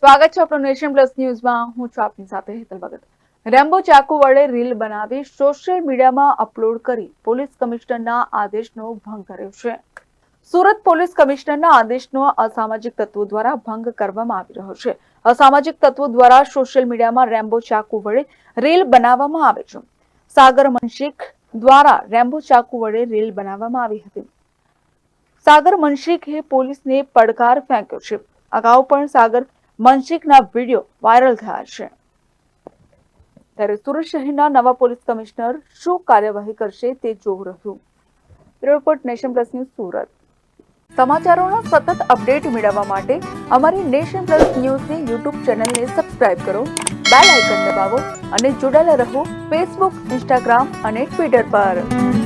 સ્વાગત છે આપણો નેશન પ્લસ ન્યૂઝમાં. હું છું આપની સાથે હેતલ ભગત. રેમ્બો ચાકુ વડે રીલ બનાવી સોશિયલ મીડિયામાં અપલોડ કરી પોલીસ કમિશનરના આદેશનો ભંગ કર્યો છે. સુરત પોલીસ કમિશનરના આદેશનો અસામાજિક તત્વો દ્વારા ભંગ કરવામાં આવી રહ્યો છે. અસામાજિક તત્વો દ્વારા સોશિયલ મીડિયામાં રેમ્બો ચાકુ વડે રીલ બનાવવામાં આવે છે. સાગર મનશીખ દ્વારા રેમ્બો ચાકુ વડે રીલ બનાવવામાં આવી હતી. સાગર મનશીખે પોલીસને પડકાર ફેંક્યો છે. અગાઉ પણ સાગર મનશીખના વિડીયો વાયરલ થયા છે. ત્યારે સુરત શહેરના નવા પોલીસ કમિશનર શું કાર્યવાહી કરશે તે જોવું રહ્યું. Report nation plus news Surat. સમાચારોના સતત અપડેટ મેળવવા માટે અમારી નેશન પ્લસ ન્યૂઝની યુટ્યુબ ચેનલને સબસ્ક્રાઇબ કરો, બેલ આઇકન દબાવો અને જોડાયેલા રહો ફેસબુક, ઇન્સ્ટાગ્રામ અને ટ્વિટર પર.